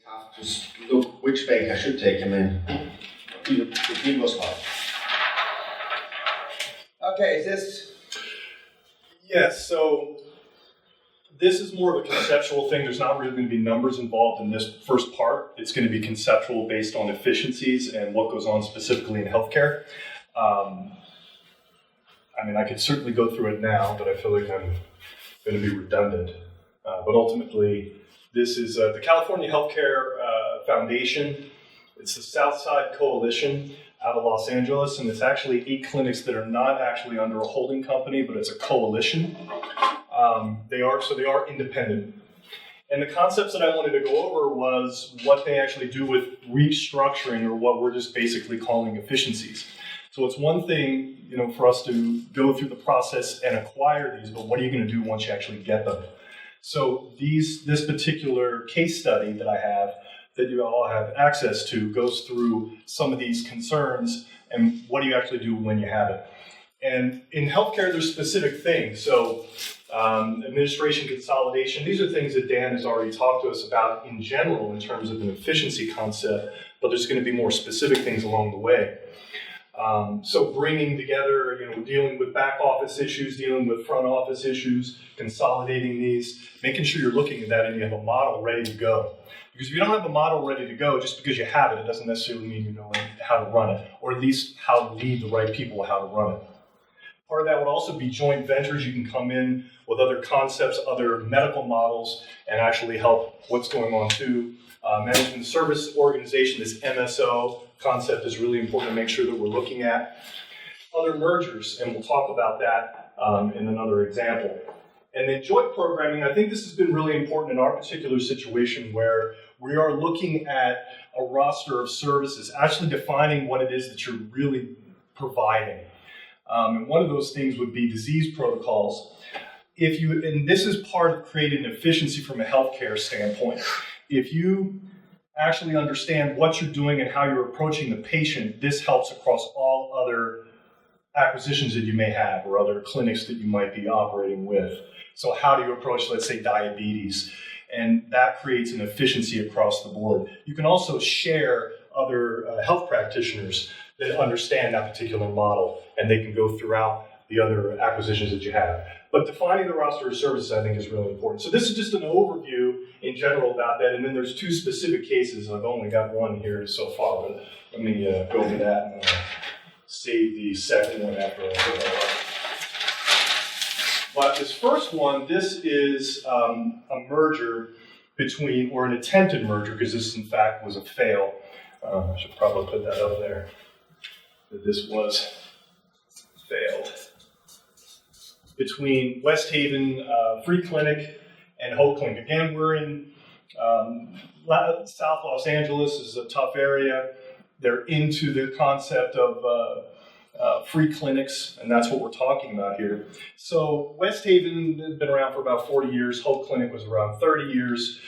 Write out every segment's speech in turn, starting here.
tough to look which bank I should take. I mean, the deal was hard. Okay, is this? Yes, so this is more of a conceptual thing. There's not really going to be numbers involved in this first part. It's going to be conceptual based on efficiencies and what goes on specifically in healthcare. I mean, I could certainly go through it now, but I feel like I'm going to be redundant. But ultimately, this is the California Healthcare Foundation. It's the Southside Coalition out of Los Angeles, and it's actually 8 clinics that are not actually under a holding company, but it's a coalition. They are independent. And the concepts that I wanted to go over was what they actually do with restructuring, or what we're just basically calling efficiencies. So it's one thing, for us to go through the process and acquire these, but what are you going to do once you actually get them? So this particular case study that I have, that you all have access to, goes through some of these concerns and what do you actually do when you have it. And in healthcare, there's specific things. So administration consolidation, these are things that Dan has already talked to us about in general in terms of an efficiency concept, but there's going to be more specific things along the way. So bringing together, dealing with back office issues, dealing with front office issues, consolidating these, making sure you're looking at that and you have a model ready to go. Because if you don't have a model ready to go, just because you have it, it doesn't necessarily mean you know how to run it, or at least how to lead the right people how to run it. Part of that would also be joint ventures. You can come in with other concepts, other medical models, and actually help what's going on too. Management service organization, this MSO concept is really important to make sure that we're looking at. Other mergers, and we'll talk about that in another example. And then joint programming, I think this has been really important in our particular situation where we are looking at a roster of services, actually defining what it is that you're really providing. And one of those things would be disease protocols. And this is part of creating efficiency from a healthcare standpoint. If you actually understand what you're doing and how you're approaching the patient, this helps across all other acquisitions that you may have or other clinics that you might be operating with. So how do you approach, let's say, diabetes? And that creates an efficiency across the board. You can also share other health practitioners that understand that particular model, and they can go throughout the other acquisitions that you have. But defining the roster of services, I think, is really important. So this is just an overview in general about that, and then there's 2 specific cases. I've only got one here so far, but let me go over that and save the second one after I put that up. But this first one, this is a merger between, or an attempted merger, because this in fact was a fail. I should probably put that up there, that this was failed. Between West Haven Free Clinic and Hope Clinic. Again, we're in South Los Angeles. This is a tough area. They're into the concept of free clinics, and that's what we're talking about here. So West Haven has been around for about 40 years. Hope Clinic was around 30 years.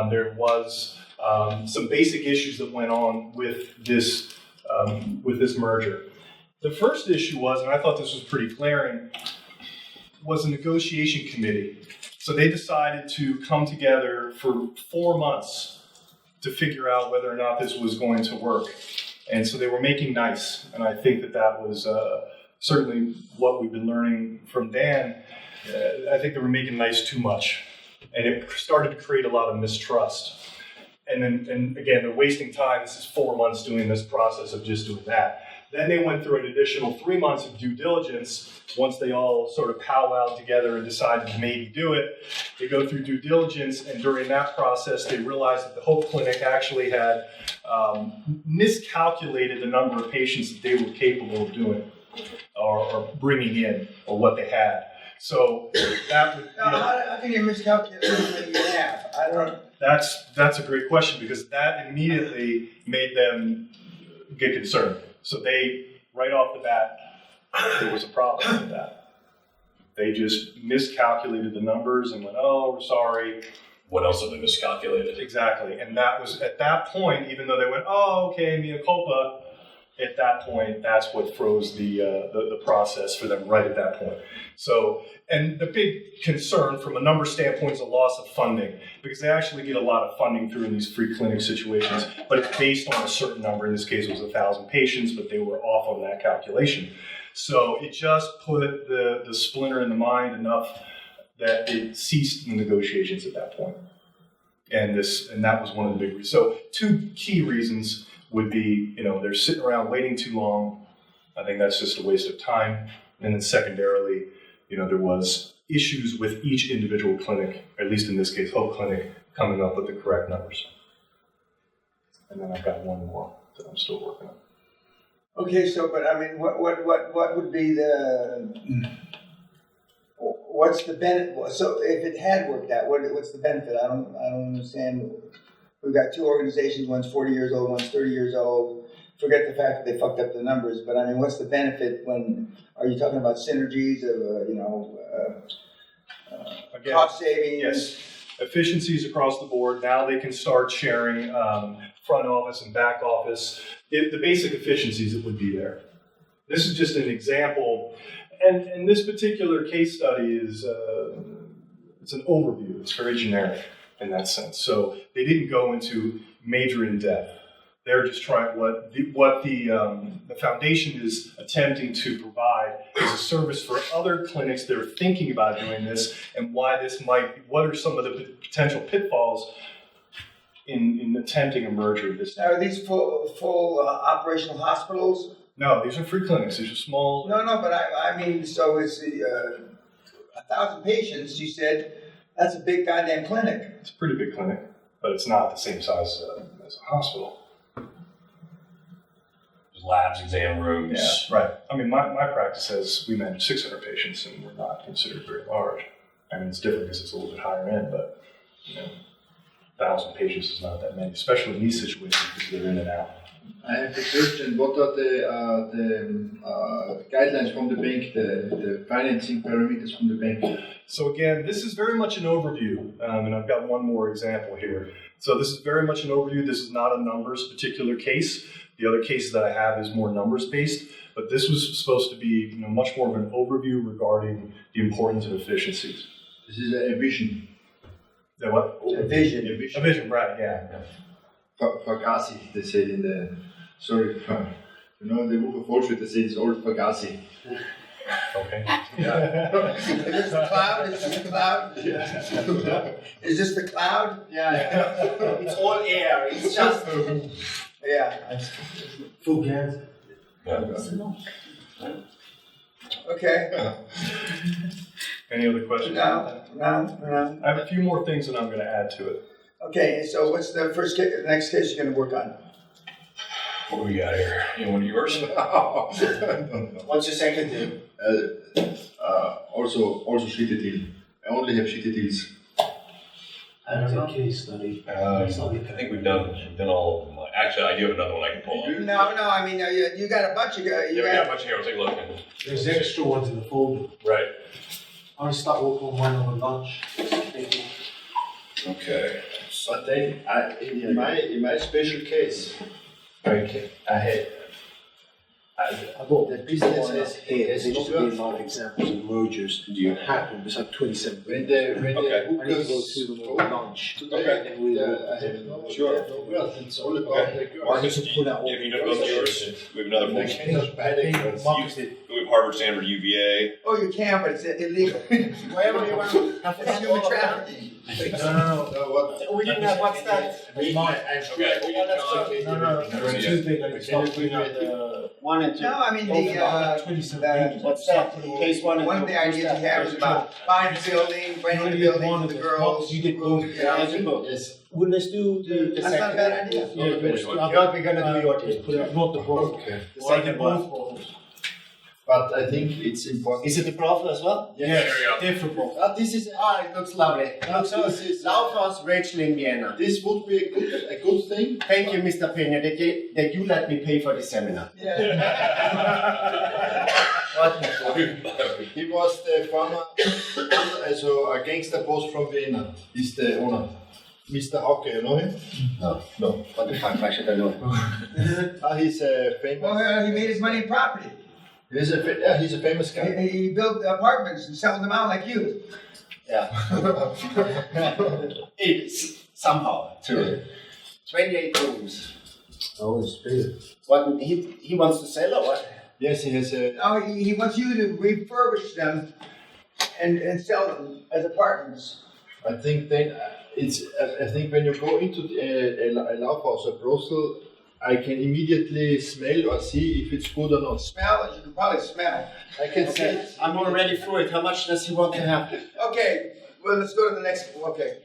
There was some basic issues that went on with this merger. The first issue was, and I thought this was pretty glaring, was a negotiation committee. So they decided to come together for 4 months to figure out whether or not this was going to work. And so they were making nice, and I think that was certainly what we've been learning from Dan. I think they were making nice too much, and it started to create a lot of mistrust. And again, they're wasting time. This is 4 months doing this process of just doing that. Then they went through an additional 3 months of due diligence. Once they all sort of powwowed together and decided to maybe do it, they go through due diligence, and during that process, they realized that the Hope Clinic actually had miscalculated the number of patients that they were capable of doing or bringing in, or what they had. So that would. How can you miscalculate what you have? I don't. That's a great question, because that immediately made them get concerned. So they, right off the bat, there was a problem with that. They just miscalculated the numbers and went, oh, we're sorry. What else have they miscalculated? Exactly. And that was, at that point, even though they went, oh, okay, mea culpa, at that point, that's what froze the process for them right at that point. So, and the big concern from a number standpoint is a loss of funding, because they actually get a lot of funding through in these free clinic situations, but it's based on a certain number. In this case, it was 1,000 patients, but they were off on that calculation. So it just put the splinter in the mind enough that it ceased the negotiations at that point. And that was one of the big reasons. So two key reasons would be, they're sitting around waiting too long. I think that's just a waste of time. And then secondarily, there was issues with each individual clinic, at least in this case, Hope Clinic, coming up with the correct numbers. And then I've got one more that I'm still working on. Okay, so, but I mean, what would be what's the benefit? So if it had worked out, what's the benefit? I don't understand. We've got two organizations, one's 40 years old, one's 30 years old. Forget the fact that they fucked up the numbers, but I mean, what's the benefit are you talking about synergies of, Again, cost savings? Yes, efficiencies across the board. Now they can start sharing front office and back office. The basic efficiencies that would be there. This is just an example, and this particular case study is it's an overview. It's very generic in that sense. So they didn't go into major in depth. They're just trying what the foundation is attempting to provide is a service for other clinics that are thinking about doing this, and what are some of the potential pitfalls in attempting a merger of this. Now, are these full operational hospitals? No, these are free clinics. These are small. No, but I mean, so it's 1,000 patients. You said that's a big goddamn clinic. It's a pretty big clinic, but it's not the same size as a hospital. Labs, exam rooms. Yeah, right. I mean, my practice says we manage 600 patients, and we're not considered very large. I mean, it's different because it's a little bit higher end, but 1,000 patients is not that many, especially in these situations because they're in and out. I have a question. What are the guidelines from the bank, the financing parameters from the bank? So again, this is very much an overview, and I've got one more example here. So this is very much an overview. This is not a numbers particular case. The other cases that I have is more numbers based, but this was supposed to be much more of an overview regarding the importance of efficiencies. This is a vision. The what? A vision. A vision, right? Yeah. Vergaß, they said in the the book of Wall Street, they say it's all Vergaß. Okay. Yeah. Is this the cloud? Is this the cloud? Yeah. Is this the cloud? Yeah. It's all air. It's just. Yeah. Full gas. Okay. Any other questions? No. I have a few more things that I'm going to add to it. Okay, so what's the next case you're going to work on? What do we got here? One of yours? What's your second deal? Also shitty deal. I only have shitty deals. That's a case study. I think we've done all of them. Actually, I do have another one I can pull up. No, I mean, you got a bunch of... We got a bunch here. I'll take a look. There's extra ones in the folder. Right. I'll start working on mine over lunch. Thank you. Okay. But then, in my special case, I had The business has here, Yes, there used to sure. be a lot of examples of mergers that happened. There's like 27. when the Okay. I need to go through them over lunch. today, And we will. I have no Sure. girl. It's all about the girl. Marcus, I need to pull out all if you the don't know yours, we have another I one. cannot buy the girls. Marcus did. We have Harvard, Stanford, UVA. Oh, you can, but it's illegal. Wherever you want. It's human trafficking. No, what? We didn't have what's that? Okay. No. There's two big. I can start putting out the 1 and 2. No, I mean, the 27. What's that? Case 1 and 2. one of the ideas you have is about buying a building, renting the building to the girls. You did both. Yes. Well, let's do the That's not a bad idea. Yeah, let's do. What we're gonna do your Just put it, not the brothel. Okay. The second one. But I think it's important. Is it the brothel as well? There we go. Different brothel. This is It looks lovely. this is Laufhaus Rachel in Vienna. this would be a good thing. Thank you, Mr. Peña, that you let me pay for the seminar. He was the former, also a gangster boss from Vienna. He's the owner. Mr. Hauke, you know him? No. What the fuck? Why should I know? He's a famous. Well, he made his money in property. He's a famous guy. He built apartments and sold them out like you. Yeah. Somehow, too. 28 rooms. Oh, it's big. What, he wants to sell or what? Yes, he has a. Oh, he wants you to refurbish them and sell them as apartments. I think then I think when you go into a Laufhaus or brothel, I can immediately smell or see if it's good or not. Smell it, you can probably smell. I can Okay, I'm already through it. How much does he want to have? Okay, well, let's go to the next one. Okay.